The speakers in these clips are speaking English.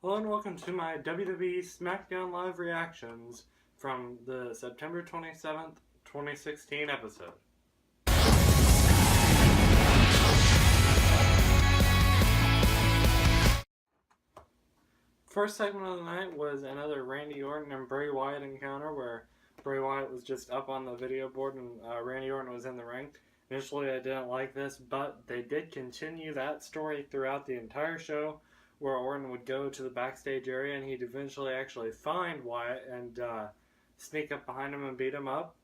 Hello and welcome to my WWE Smackdown live reactions from the September 27th, 2016 episode. First segment of the night was another Randy Orton and Bray Wyatt encounter where Bray Wyatt was just up on the video board and Randy Orton was in the ring. Initially I didn't like this, but they did continue that story throughout the entire show, where Orton would go to the backstage area and he'd eventually actually find Wyatt and sneak up behind him and beat him up.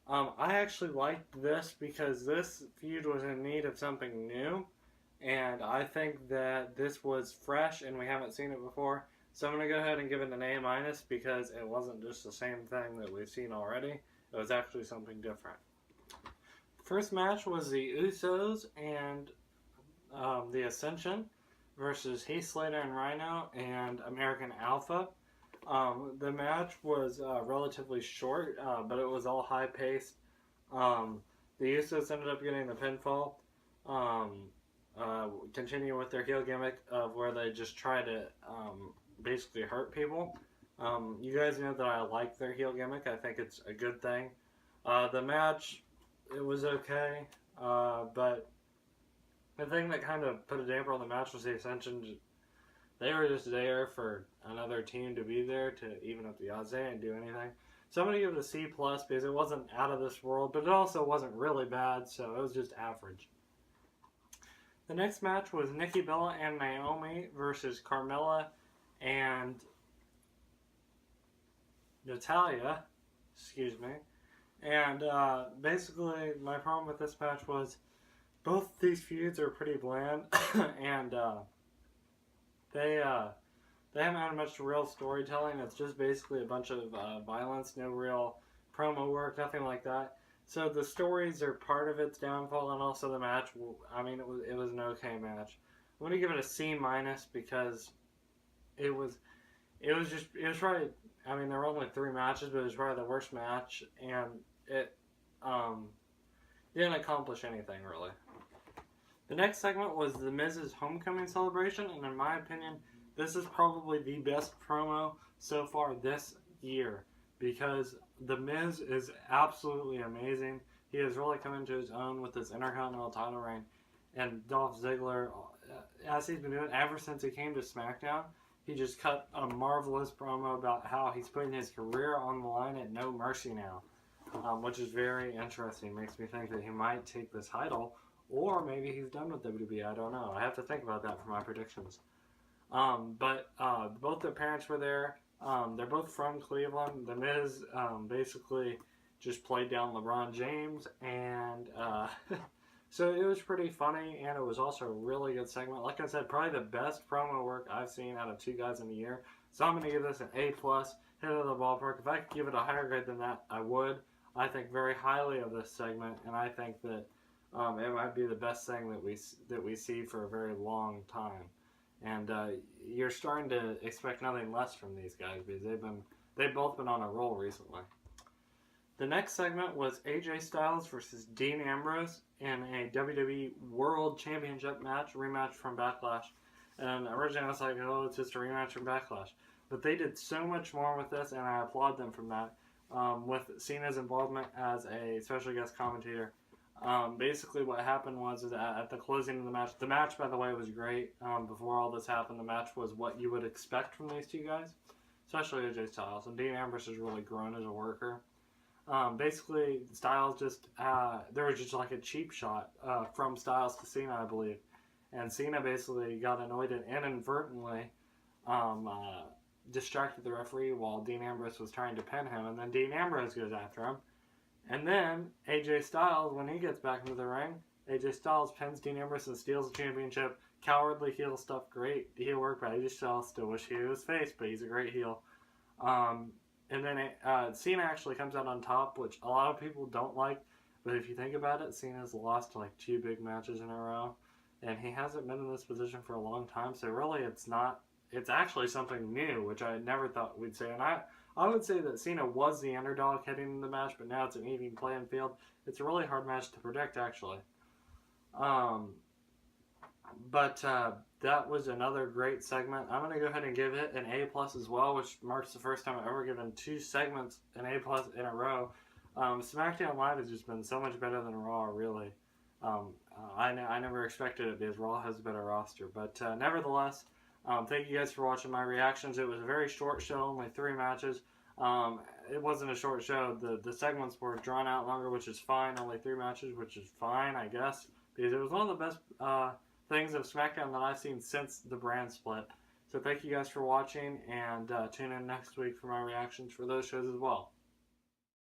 I actually liked this because this feud was in need of something new, and I think that this was fresh and we haven't seen it before. So I'm going to go ahead and give it an A- because it wasn't just the same thing that we've seen already. It was actually something different. First match was the Usos and the Ascension versus Heath Slater and Rhino and American Alpha. The match was relatively short, but it was all high-paced. The Usos ended up getting the pinfall, continue with their heel gimmick of where they just try to basically hurt people. You guys know that I like their heel gimmick. I think it's a good thing. The match, it was okay, but the thing that kind of put a damper on the match was the Ascension. They were just there for another team to be there to even up the odds. They didn't do anything. So I'm going to give it a C+ because it wasn't out of this world, but it also wasn't really bad, so it was just average. The next match was Nikki Bella and Naomi versus Carmella and Natalya. Excuse me. And basically my problem with this match was both these feuds are pretty bland, and they haven't had much real storytelling. It's just basically a bunch of violence, no real promo work, nothing like that. So the stories are part of its downfall, and also the match. I mean, it was an okay match. I'm gonna give it a C- because it was probably. I mean, there were only 3 matches, but it was probably the worst match, and it didn't accomplish anything really. The next segment was The Miz's homecoming celebration, and in my opinion, this is probably the best promo so far this year, because The Miz is absolutely amazing. He has really come into his own with this Intercontinental title reign, and Dolph Ziggler, as he's been doing ever since he came to SmackDown, he just cut a marvelous promo about how he's putting his career on the line at No Mercy now, which is very interesting. Makes me think that he might take the title, or maybe he's done with WWE. I don't know. I have to think about that for my predictions. But both their parents were there. They're both from Cleveland. The Miz basically just played down LeBron James, and so it was pretty funny, and it was also a really good segment. Like I said, probably the best promo work I've seen out of 2 guys in a year. So I'm going to give this an A+, hit of the ballpark. If I could give it a higher grade than that, I would. I think very highly of this segment, and I think that it might be the best thing that we see for a very long time. And you're starting to expect nothing less from these guys because they've both been on a roll recently. The next segment was AJ Styles versus Dean Ambrose in a WWE World Championship match, rematch from Backlash. And originally I was like, oh, it's just a rematch from Backlash. But they did so much more with this, and I applaud them from that. With Cena's involvement as a special guest commentator. Basically what happened was at the closing of the match, by the way, was great. Before all this happened, the match was what you would expect from these 2 guys, especially AJ Styles. And Dean Ambrose has really grown as a worker. Basically, Styles there was just like a cheap shot from Styles to Cena, I believe. And Cena basically got annoyed and inadvertently distracted the referee while Dean Ambrose was trying to pin him. And then Dean Ambrose goes after him. And then AJ Styles, when he gets back into the ring, AJ Styles pins Dean Ambrose and steals the championship. Cowardly heel stuff, great heel work by AJ Styles. Still wish he was face, but he's a great heel. And then Cena actually comes out on top, which a lot of people don't like. But if you think about it, Cena's lost like 2 big matches in a row, and he hasn't been in this position for a long time. So really, it's actually something new, which I never thought we'd say. And I would say that Cena was the underdog heading into the match, but now it's an even playing field. It's a really hard match to predict, actually. But that was another great segment. I'm going to go ahead and give it an A plus as well, which marks the first time I've ever given 2 segments an A plus in a row. SmackDown Live has just been so much better than Raw, really. I never expected it because Raw has a better roster. But nevertheless, thank you guys for watching my reactions. It was a very short show, only 3 matches. It wasn't a short show. The segments were drawn out longer, which is fine. Only 3 matches, which is fine, I guess. Because it was one of the best things of SmackDown that I've seen since the brand split. So thank you guys for watching, and tune in next week for my reactions for those shows as well.